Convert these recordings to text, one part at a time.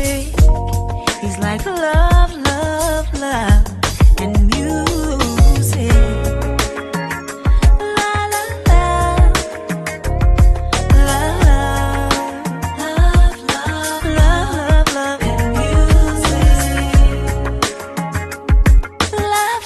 music. He's like love, love, love, and music. La la la, love, love, love, love, love, love, and music. Love,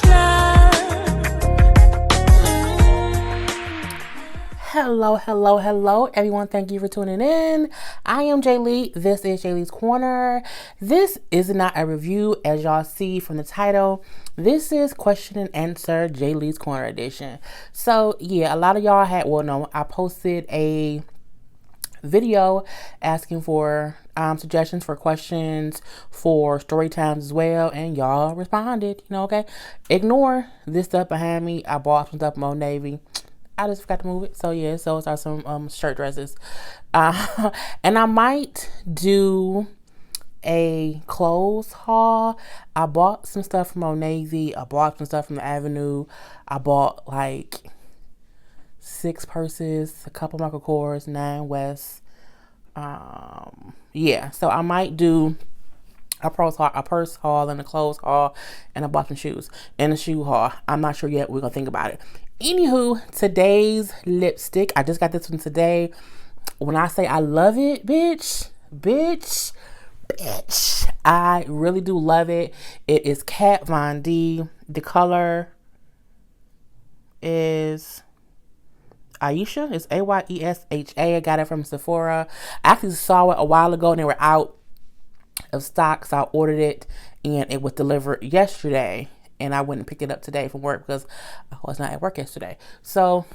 Hello, hello, hello, everyone. Thank you for tuning in. I am Jay Lee. This is Jay Lee's Corner. This is not a review, as y'all see from the title. This is question and answer Jay Lee's Corner edition. So, yeah, a lot of y'all I posted a video asking for suggestions for questions for story times as well, and y'all responded. Okay, ignore this stuff behind me. I bought some stuff from Old Navy. I just forgot to move it. So yeah, so those are some shirt dresses. And I might do a clothes haul. I bought some stuff from Old Navy. I bought some stuff from the Avenue. I bought like 6 purses, a couple Michael Kors, 9 West. Yeah, so I might do a purse haul and a clothes haul, and I bought some shoes and a shoe haul. I'm not sure yet. We're gonna think about it. Anywho, today's lipstick, I just got this one today. When I say I love it, bitch, I really do love it. It is Kat Von D. The color is Aisha. It's Ayesha. I got it from Sephora. I actually saw it a while ago and they were out of stock, so I ordered it and it was delivered yesterday. And I went and picked it up today from work because I was not at work yesterday. So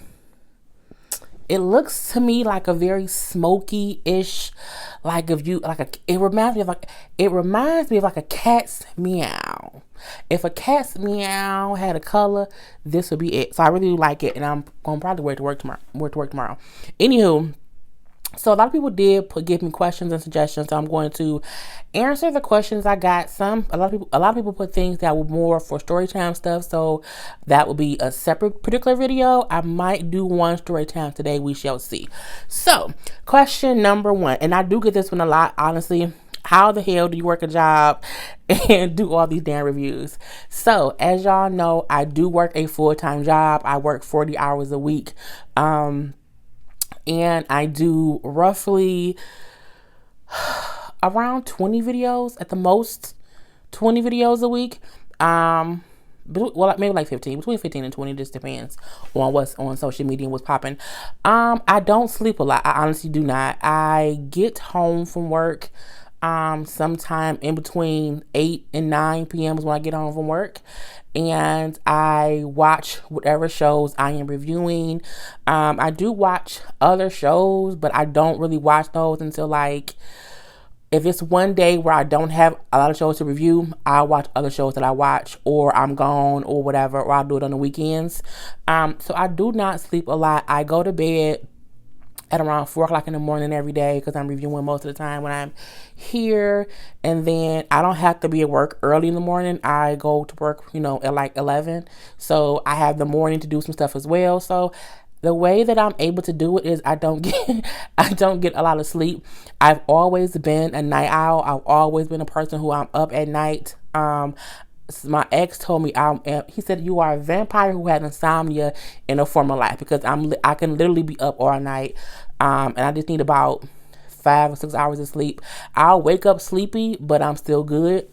it looks to me like a very smoky-ish, it reminds me of like a cat's meow. If a cat's meow had a color, this would be it. So I really do like it, and I'm gonna probably wear it to work tomorrow. Anywho, so a lot of people did give me questions and suggestions. So I'm going to answer the questions I got. A lot of people put things that were more for story time stuff. So that will be a separate particular video. I might do one story time today. We shall see. So question number 1, and I do get this one a lot, honestly. How the hell do you work a job and do all these damn reviews? So as y'all know, I do work a full-time job. I work 40 hours a week. And I do roughly around 20 videos at the most, 20 videos a week. Well, maybe like 15, between 15 and 20, just depends on what's on social media and what's popping. I don't sleep a lot. I honestly do not. I get home from work sometime in between 8 and 9 p.m. is when I get home from work, and I watch whatever shows I am reviewing. I do watch other shows, but I don't really watch those until like, if it's one day where I don't have a lot of shows to review, I'll watch other shows that I watch, or I'm gone or whatever, or I'll do it on the weekends. So I do not sleep a lot. I go to bed at around 4 o'clock in the morning every day because I'm reviewing most of the time when I'm here. And then I don't have to be at work early in the morning. I go to work, at like 11. So I have the morning to do some stuff as well. So the way that I'm able to do it is I don't get a lot of sleep. I've always been a night owl. I've always been a person who I'm up at night. My ex told me, he said, you are a vampire who had insomnia in a former life, because I can literally be up all night, and I just need about 5 or 6 hours of sleep. I'll wake up sleepy, but I'm still good.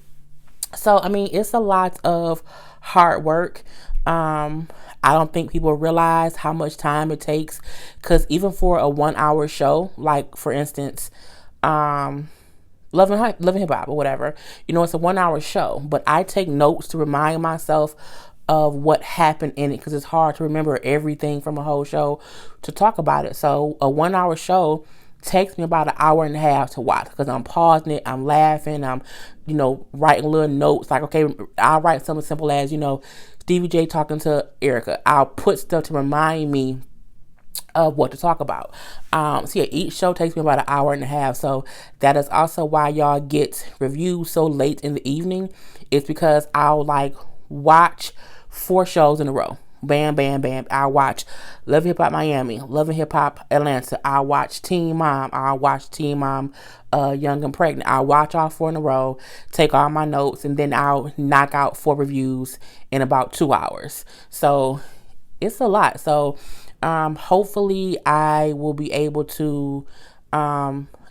So, I mean, it's a lot of hard work. I don't think people realize how much time it takes, because even for a 1-hour show, like for instance, Love and Hip Hop or whatever, it's a 1-hour show, but I take notes to remind myself of what happened in it, because it's hard to remember everything from a whole show to talk about it. So a 1-hour show takes me about an hour and a half to watch, because I'm pausing it, I'm laughing, I'm, writing little notes. Like, okay, I'll write something simple as, Stevie J talking to Erica. I'll put stuff to remind me of what to talk about. So yeah, each show takes me about an hour and a half. So that is also why y'all get reviews so late in the evening. It's because I'll watch 4 shows in a row. Bam, bam, bam. I watch Love and Hip Hop Miami, Love and Hip Hop Atlanta. I watch Teen Mom. I watch Teen Mom Young and Pregnant. I watch all 4 in a row, take all my notes, and then I'll knock out 4 reviews in about 2 hours. So it's a lot. So hopefully I will be able to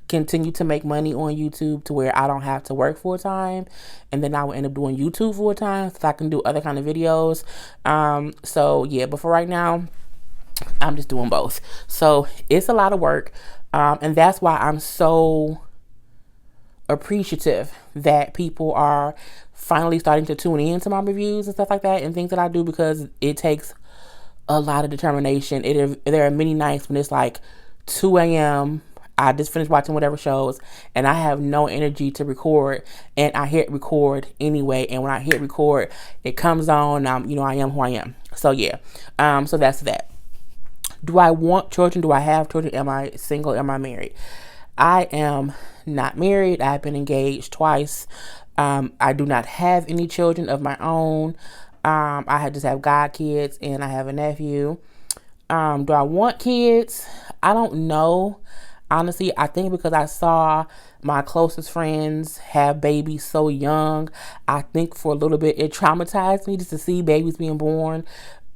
continue to make money on YouTube to where I don't have to work full time, and then I will end up doing YouTube full time so I can do other kind of videos. So yeah, but for right now, I'm just doing both. So it's a lot of work, and that's why I'm so appreciative that people are finally starting to tune in to my reviews and stuff like that and things that I do, because it takes a lot of determination. There are many nights when it's like 2 a.m. I just finished watching whatever shows and I have no energy to record, and I hit record anyway. And when I hit record, it comes on. I am who I am. So yeah. So that's that. Do I want children? Do I have children? Am I single? Am I married? I am not married. I've been engaged twice. I do not have any children of my own. I just have god kids, and I have a nephew. Do I want kids? I don't know. Honestly, I think because I saw my closest friends have babies so young, I think for a little bit it traumatized me just to see babies being born.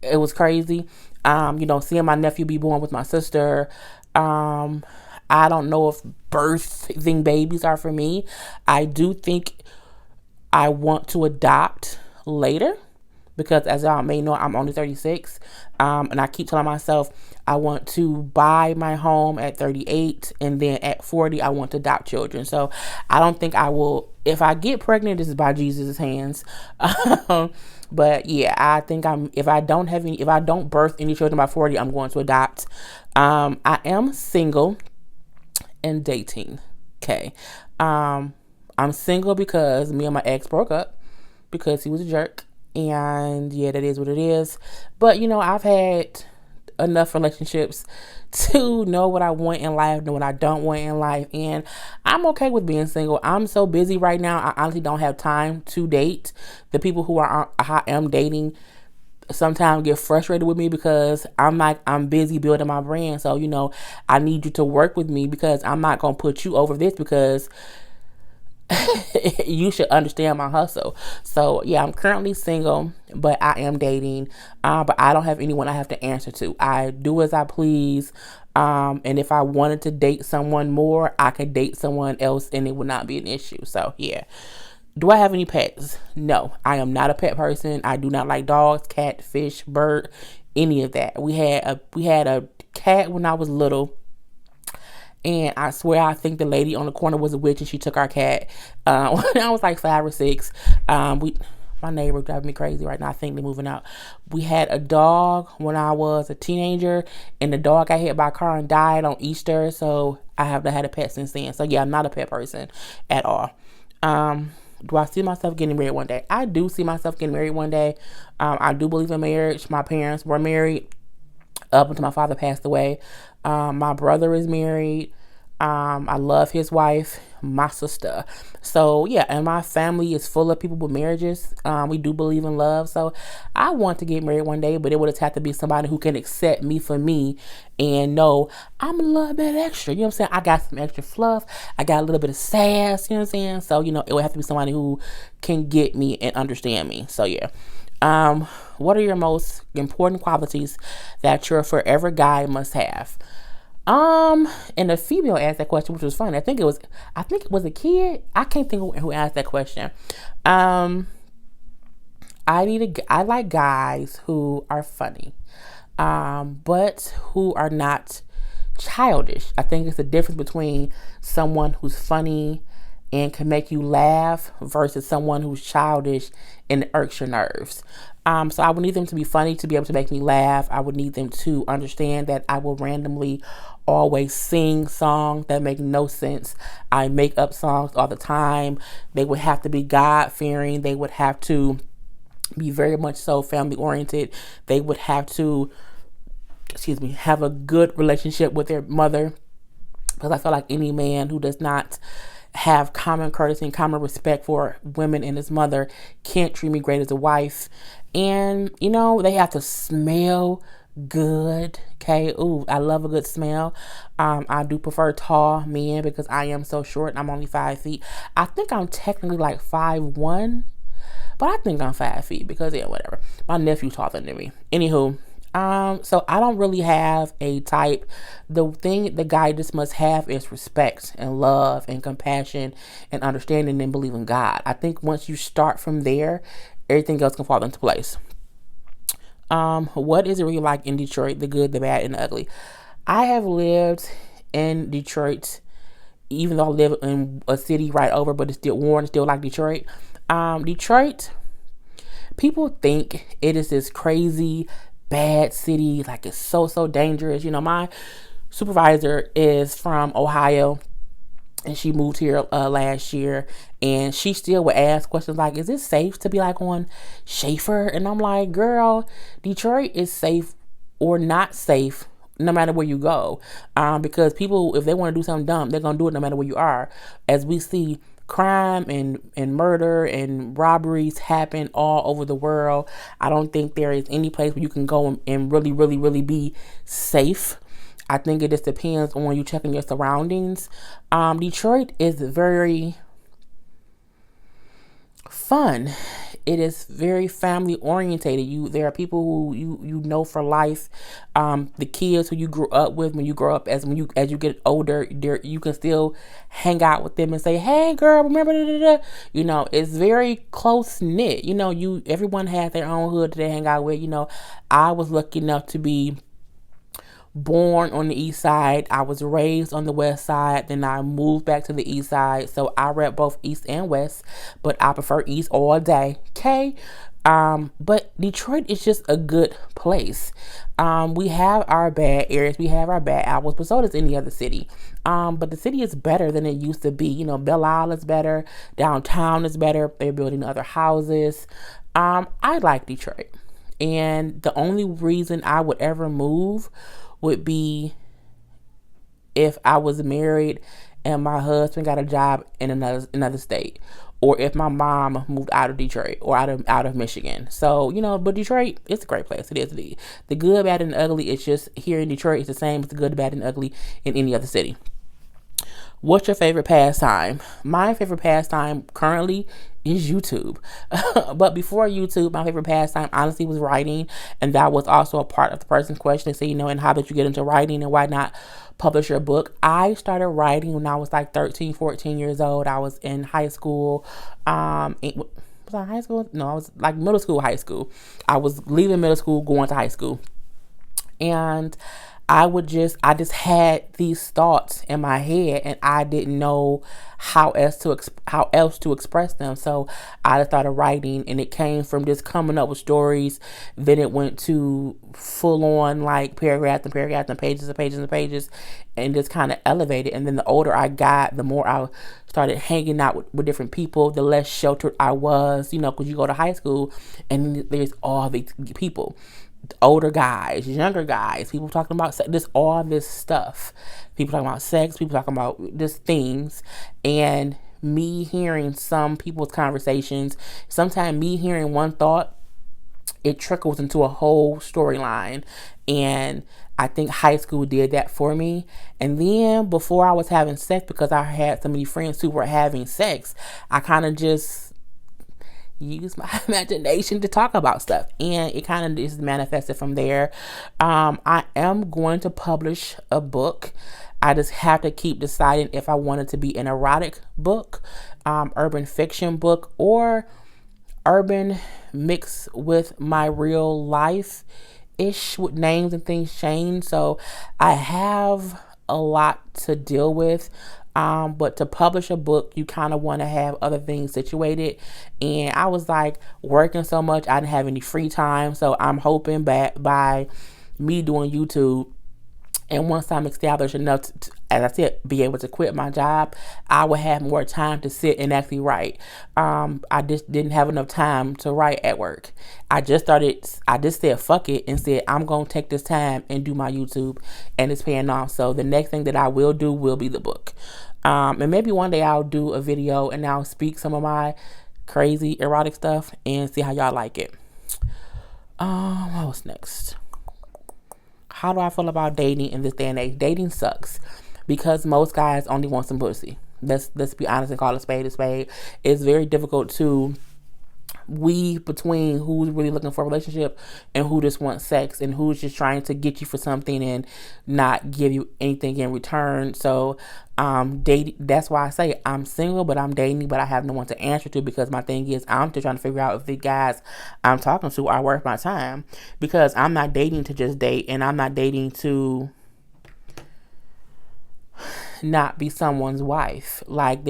It was crazy. Seeing my nephew be born with my sister. I don't know if birthing babies are for me. I do think I want to adopt later, because as y'all may know, I'm only 36. And I keep telling myself I want to buy my home at 38, and then at 40, I want to adopt children. So I don't think I will. If I get pregnant, this is by Jesus' hands. But yeah, I think if I don't birth any children by 40, I'm going to adopt. I am single and dating. Okay. I'm single because me and my ex broke up because he was a jerk. And yeah, that is what it is. But I've had enough relationships to know what I want in life, know what I don't want in life, and I'm okay with being single. I'm so busy right now, I honestly don't have time to date. The people who I am dating sometimes get frustrated with me because I'm busy building my brand. So I need you to work with me, because I'm not gonna put you over this, because you should understand my hustle. So yeah, I'm currently single, but I am dating. But I don't have anyone I have to answer to. I do as I please. And if I wanted to date someone more, I could date someone else and it would not be an issue. So yeah. Do I have any pets? No, I am not a pet person. I do not like dogs, cat, fish, bird, any of that. We had a cat when I was little. And I swear, I think the lady on the corner was a witch, and she took our cat when I was like 5 or 6. My neighbor driving me crazy right now. I think they're moving out. We had a dog when I was a teenager, and the dog got hit by a car and died on Easter. So I haven't had a pet since then. So yeah, I'm not a pet person at all. Do I see myself getting married one day? I do see myself getting married one day. I do believe in marriage. My parents were married up until my father passed away. My brother is married. I love his wife, my sister. So yeah, and my family is full of people with marriages. We do believe in love. So I want to get married one day, but it would have to be somebody who can accept me for me and know I'm a little bit extra. You know what I'm saying? I got some extra fluff. I got a little bit of sass. You know what I'm saying? So, it would have to be somebody who can get me and understand me. So yeah. What are your most important qualities that your forever guy must have? And a female asked that question, which was funny. I think it was a kid. I can't think who asked that question. I like guys who are funny, but who are not childish. I think it's the difference between someone who's funny and can make you laugh versus someone who's childish and irks your nerves. So I would need them to be funny to be able to make me laugh. I would need them to understand that I will randomly always sing songs that make no sense. I make up songs all the time. They would have to be God-fearing. They would have to be very much so family-oriented. They would have to, have a good relationship with their mother. Because I feel like any man who does not have common courtesy and common respect for women and his mother, can't treat me great as a wife. And, they have to smell good. Okay. Ooh, I love a good smell. I do prefer tall men because I am so short. I'm only 5 feet. I think I'm technically like 5'1", but I think I'm 5 feet because whatever. My nephew's taller than me. Anywho, so I don't really have a type. The thing the guy just must have is respect and love and compassion and understanding and believe in God. I think once you start from there, everything else can fall into place. What is it really like in Detroit? The good, the bad, and the ugly. I have lived in Detroit, even though I live in a city right over, but it's still warm, still like Detroit. Detroit, people think it is this crazy bad city, like it's so dangerous. My supervisor is from Ohio, and she moved here last year, and she still would ask questions like, is it safe to be like on Schaefer? And I'm like, girl, Detroit is safe or not safe no matter where you go, because people, if they want to do something dumb, they're going to do it no matter where you are. As we see crime and murder and robberies happen all over the world, I don't think there is any place where you can go and really be safe. I think it just depends on you checking your surroundings. Detroit is very fun. It is very family orientated. There are people who you know for life. The kids who you grew up with, when you grow up, as you get older, you can still hang out with them and say, "Hey, girl, remember?" It's very close knit. Everyone has their own hood that they hang out with. I was lucky enough to be born on the east side. I was raised on the west side. Then I moved back to the east side. So I rep both east and west, but I prefer east all day. Okay. But Detroit is just a good place. We have our bad areas. We have our bad apples, but so does any other city. But the city is better than it used to be. Belle Isle is better. Downtown is better. They're building other houses. I like Detroit. And the only reason I would ever move would be if I was married and my husband got a job in another state, or if my mom moved out of Detroit or out of Michigan. So, but Detroit, it's a great place. It is. The good, bad, and ugly. It's just here in Detroit, it's the same as the good, bad, and ugly in any other city. What's your favorite pastime? My favorite pastime currently is YouTube. But before YouTube, my favorite pastime honestly was writing. And that was also a part of the person's question. They say, and how did you get into writing and why not publish your book? I started writing when I was like 13, 14 years old. I was in high school. Was I high school? No, I was like middle school, high school. I was leaving middle school, going to high school. And I just had these thoughts in my head, and I didn't know how else to express them. So I just started writing, and it came from just coming up with stories. Then it went to full on like paragraphs and paragraphs and pages and pages and pages, and just kind of elevated. And then the older I got, the more I started hanging out with different people, the less sheltered I was, because you go to high school and there's all these people. Older guys, younger guys, people talking about this, all this stuff. People talking about sex, people talking about just things. And me hearing some people's conversations, sometimes me hearing one thought, it trickles into a whole storyline. And I think high school did that for me. And then before I was having sex, because I had so many friends who were having sex, I kind of just use my imagination to talk about stuff, and it kind of is manifested from there. I am going to publish a book. I just have to keep deciding if I want it to be an erotic book, urban fiction book, or urban mixed with my real life ish, with names and things change. So I have a lot to deal with. But to publish a book, you kind of want to have other things situated. And I was like working so much, I didn't have any free time. So I'm hoping that by me doing YouTube, and once I'm established enough to, as I said, be able to quit my job, I will have more time to sit and actually write. I just didn't have enough time to write at work. I just said, fuck it, and said, I'm going to take this time and do my YouTube, and it's paying off. So the next thing that I will do will be the book. And maybe one day I'll do a video and I'll speak some of my crazy erotic stuff and see how y'all like it. What was next? How do I feel about dating in this day and age? Dating sucks because most guys only want some pussy. Let's be honest and call a spade a spade. It's very difficult to weave between who's really looking for a relationship and who just wants sex and who's just trying to get you for something and not give you anything in return. So dating, that's why I say I'm single, but I'm dating, but I have no one to answer to, because my thing is I'm just trying to figure out if the guys I'm talking to are worth my time, because I'm not dating to just date, and I'm not dating to not be someone's wife. Like,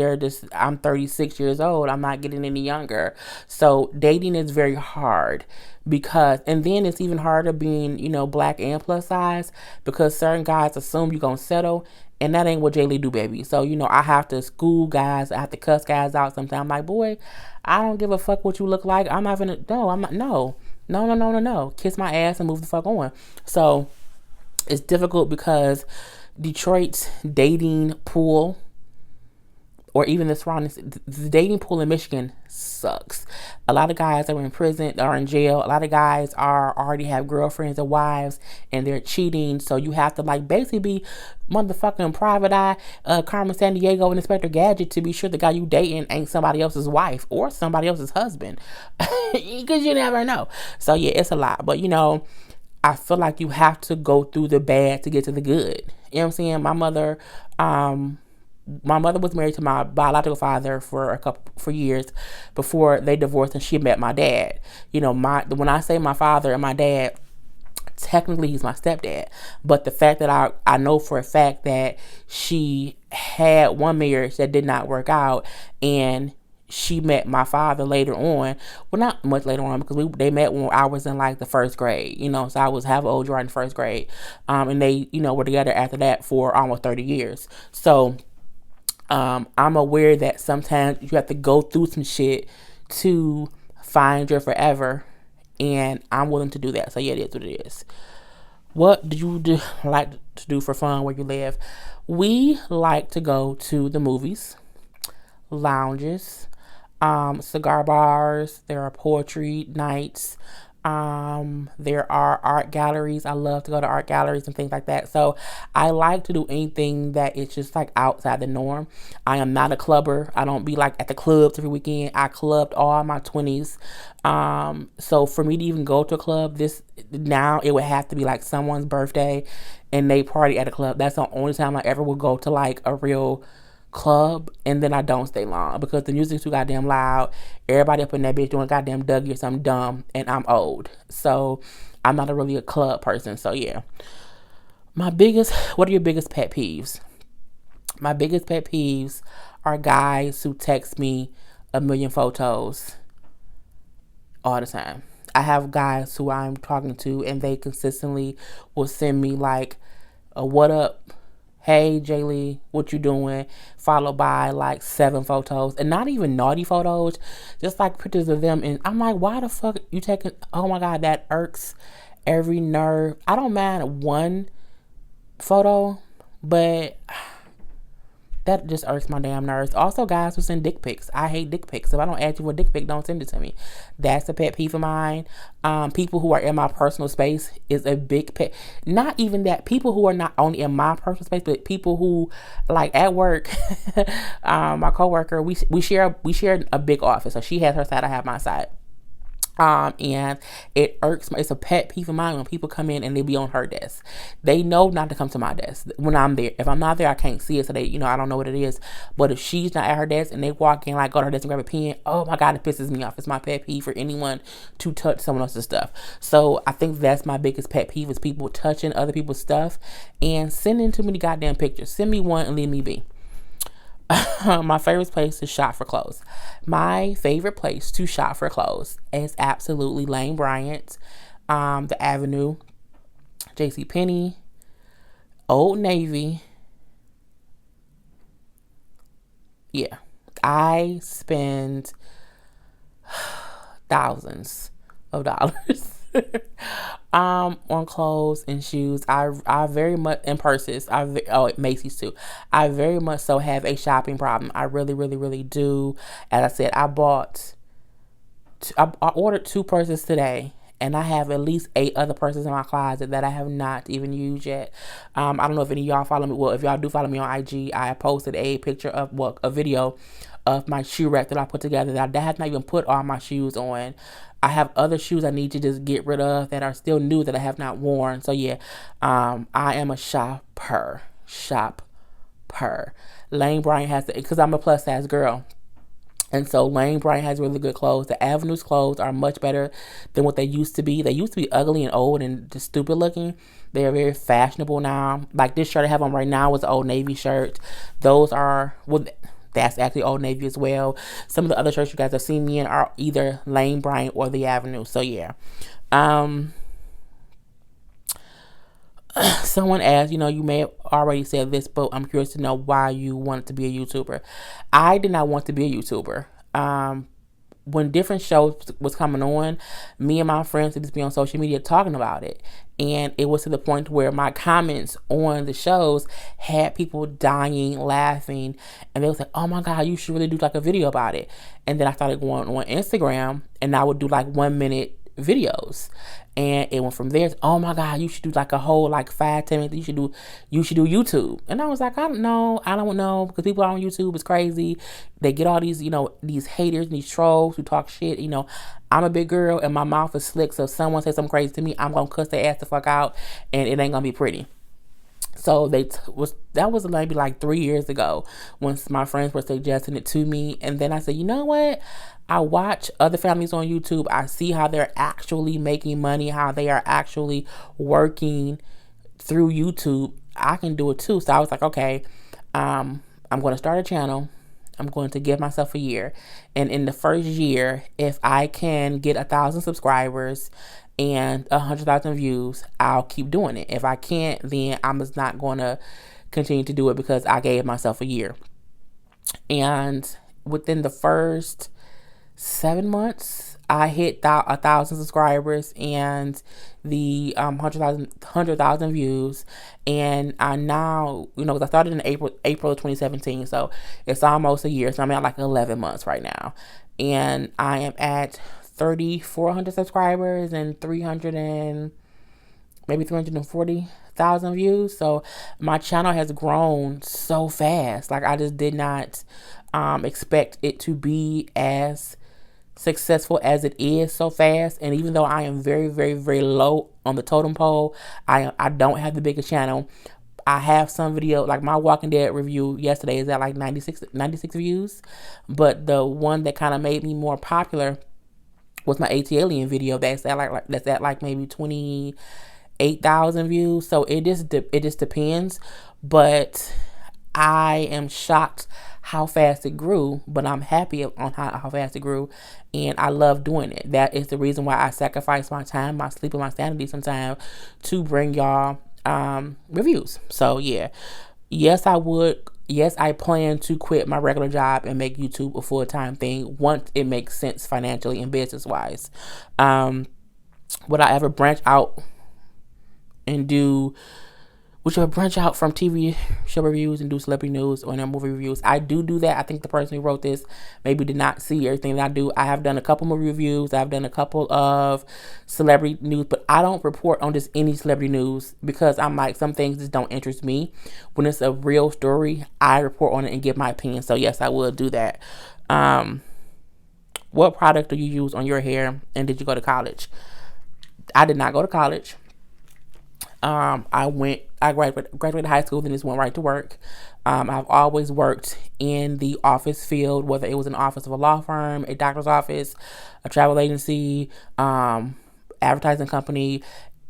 I'm 36 years old. I'm not getting any younger. So dating is very hard because, and then it's even harder being, black and plus size, because certain guys assume you're going to settle, and that ain't what Jay Lee do, baby. So, I have to school guys. I have to cuss guys out sometimes. I'm like, boy, I don't give a fuck what you look like. I'm not gonna, no. Kiss my ass and move the fuck on. So it's difficult because Detroit's dating pool, or even the surroundings, the dating pool in Michigan sucks. A lot of guys are in prison, are in jail. A lot of guys already have girlfriends or wives, and they're cheating. So you have to basically be motherfucking Private Eye, Carmen Sandiego, and Inspector Gadget to be sure the guy you dating ain't somebody else's wife or somebody else's husband, because you never know. So yeah, it's a lot. But I feel like you have to go through the bad to get to the good. You know what I'm saying? My mother was married to my biological father for years before they divorced, and she met my dad. When I say my father and my dad, technically he's my stepdad, but the fact that I know for a fact that she had one marriage that did not work out, and she met my father later on. Well, not much later on, because they met when I was in the first grade, so I was half old in first grade. And they, were together after that for almost 30 years. So, I'm aware that sometimes you have to go through some shit to find your forever. And I'm willing to do that. So yeah, it is what it is. What do you like to do for fun where you live? We like to go to the movies, lounges, cigar bars. There are poetry nights. There are art galleries. I love to go to art galleries and things like that. So I like to do anything that is just outside the norm. I am not a clubber. I don't be at the clubs every weekend. I clubbed all my 20s. So for me to even go to a club now, it would have to be someone's birthday and they party at a club. That's the only time I ever would go to a real club, and then I don't stay long because the music's too goddamn loud. Everybody up in that bitch doing goddamn Dougie or something dumb, and I'm old, so I'm not really a club person. So yeah, what are your biggest pet peeves? My biggest pet peeves are guys who text me a million photos all the time. I have guys who I'm talking to, and they consistently will send me a what up, hey Jaylee, what you doing, followed by 7 photos, and not even naughty photos, just pictures of them. And I'm like, why the fuck you taking? Oh my god, that irks every nerve. I don't mind one photo, but that just irks my damn nerves. Also, guys who send dick pics. I hate dick pics. If I don't ask you for a dick pic, don't send it to me. That's a pet peeve of mine. People who are in my personal space is a big pet. Not even that. People who are not only in my personal space, but people who, at work, my coworker, we share a big office. So she has her side, I have my side. And it irks me. It's a pet peeve of mine when people come in and they be on her desk. They know not to come to my desk when I'm there. If I'm not there, I can't see it. So they, I don't know what it is. But if she's not at her desk and they walk in, go to her desk and grab a pen, oh my God, it pisses me off. It's my pet peeve for anyone to touch someone else's stuff. So I think that's my biggest pet peeve, is people touching other people's stuff and sending too many goddamn pictures. Send me one and leave me be. My favorite place to shop for clothes. My favorite place to shop for clothes is absolutely Lane Bryant, the Avenue, JCPenney, Old Navy. Yeah, I spend thousands of dollars On clothes and shoes, I very much, and purses. Macy's too. I very much so have a shopping problem. I really, really, really do. As I said, I ordered 2 purses today, and I have at least 8 other purses in my closet that I have not even used yet. I don't know if any of y'all follow me. Well, if y'all do follow me on IG, I posted a picture of a video of my shoe rack that I put together that I have not even put all my shoes on. I have other shoes I need to just get rid of that are still new that I have not worn. So yeah, I am a shopper. Lane Bryant has to, because I'm a plus size girl. And so Lane Bryant has really good clothes. The Avenue's clothes are much better than what they used to be. They used to be ugly and old and just stupid looking. They are very fashionable now. Like this shirt I have on right now is an Old Navy shirt. Those are, well, that's actually Old Navy as well. Some of the other shirts you guys have seen me in are either Lane Bryant or the Avenue. So yeah. Someone asked, you may have already said this, but I'm curious to know why you wanted to be a YouTuber. I did not want to be a YouTuber. When different shows was coming on, me and my friends would just be on social media talking about it. And it was to the point where my comments on the shows had people dying, laughing. And they was like, oh my God, you should really do like a video about it. And then I started going on Instagram and I would do like 1 minute videos, and it went from there to, oh my God, you should do like a whole like 5-10 minutes. You should do YouTube. And I was like, I don't know, because people on YouTube is crazy. They get all these these haters and these trolls who talk shit. I'm a big girl and my mouth is slick, so if someone says something crazy to me, I'm gonna cuss their ass the fuck out, and it ain't gonna be pretty. So that was maybe like 3 years ago when my friends were suggesting it to me. And then I said, you know what? I watch other families on YouTube. I see how they're actually making money, how they are actually working through YouTube. I can do it too. So I was like, okay, I'm going to start a channel. I'm going to give myself a year. And in the first year, if I can get 1,000 subscribers and 100,000 views, I'll keep doing it. If I can't, then I'm just not going to continue to do it because I gave myself a year. And within the first 7 months, I hit 1,000 subscribers and the 100,000 views. And I now, because I started in April of 2017, so it's almost a year. So I'm at like 11 months right now, and I am at 3,400 subscribers and 340,000 views. So my channel has grown so fast. Like I just did not expect it to be as successful as it is so fast. And even though I am very, very, very low on the totem pole, I don't have the biggest channel. I have some video, like my Walking Dead review yesterday is at like 96 views. But the one that kind of made me more popular was my AT-Alien video that's at like maybe 28,000 views. So it just depends. But I am shocked how fast it grew, but I'm happy on how fast it grew, and I love doing it. That is the reason why I sacrifice my time, my sleep, and my sanity sometimes to bring y'all reviews. So yeah, yes, I would. Yes, I plan to quit my regular job and make YouTube a full-time thing once it makes sense financially and business-wise. Would I ever branch out and do... Would you branch out from TV show reviews and do celebrity news or movie reviews? I do that. I think the person who wrote this maybe did not see everything that I do. I have done a couple movie reviews. I've done a couple of celebrity news, but I don't report on just any celebrity news because I'm like, some things just don't interest me. When it's a real story, I report on it and give my opinion. So yes, I will do that. What product do you use on your hair, and did you go to college? I did not go to college. I graduated high school, then just went right to work. I've always worked in the office field, whether it was an office of a law firm, a doctor's office, a travel agency, advertising company,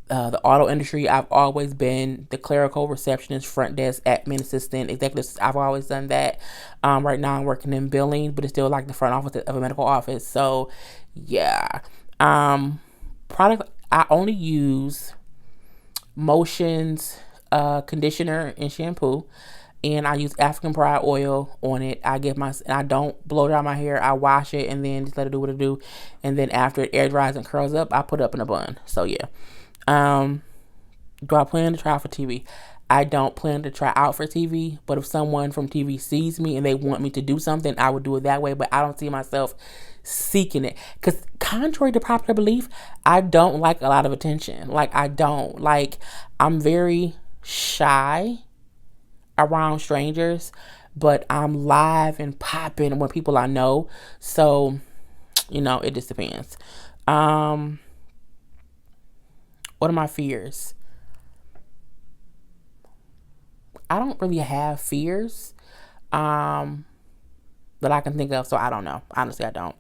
the auto industry. I've always been the clerical, receptionist, front desk, admin assistant, executive. I've always done that. Right now I'm working in billing, but it's still like the front office of a medical office. So yeah. Product, I only use Motion's conditioner and shampoo, and I use African Pride oil on it. I don't blow dry my hair. I wash it and then just let it do what it do. And then after it air dries and curls up, I put it up in a bun. So yeah. Do I plan to try out for TV? I don't plan to try out for TV, but if someone from TV sees me and they want me to do something, I would do it that way. But I don't see myself seeking it, because contrary to popular belief, I don't like a lot of attention. Like, I don't. Like, I'm very shy around strangers, but I'm live and popping when people I know. So, it just depends. What are my fears? I don't really have fears that I can think of, so I don't know. Honestly, I don't.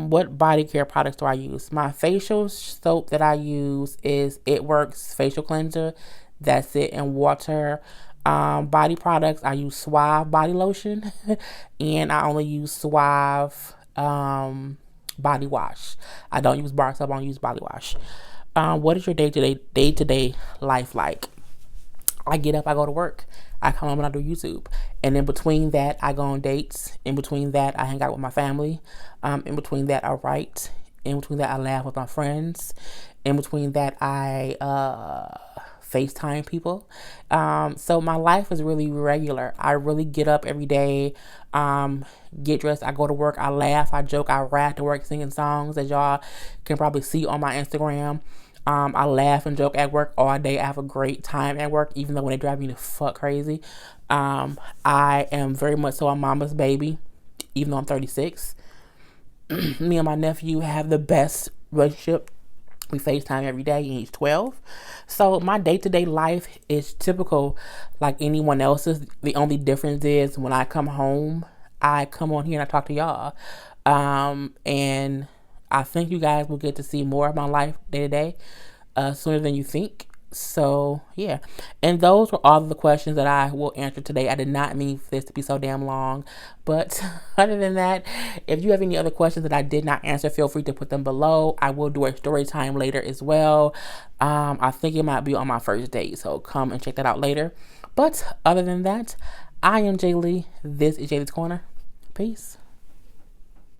What body care products do I use? My facial soap that I use is It Works facial cleanser. That's it, and water. Body products, I use Suave body lotion, and I only use Suave body wash. I don't use bar soap. I don't use body wash. What is your day-to-day life like? I get up, I go to work, I come home and I do YouTube. And in between that, I go on dates. In between that, I hang out with my family. In between that, I write. In between that, I laugh with my friends. In between that, I FaceTime people. So my life is really regular. I really get up every day, get dressed, I go to work, I laugh, I joke, I rap to work singing songs, as y'all can probably see on my Instagram. I laugh and joke at work all day. I have a great time at work, even though when they drive me the fuck crazy. I am very much so a mama's baby, even though I'm 36. Me and my nephew have the best relationship. We FaceTime every day, and he's 12. So my day-to-day life is typical like anyone else's. The only difference is when I come home, I come on here and I talk to y'all. And I think you guys will get to see more of my life day to day sooner than you think. So, yeah. And those were all the questions that I will answer today. I did not mean for this to be so damn long. But other than that, if you have any other questions that I did not answer, feel free to put them below. I will do a story time later as well. I think it might be on my first date. So come and check that out later. But other than that, I am Jay Lee. This is Jaylee's Corner. Peace.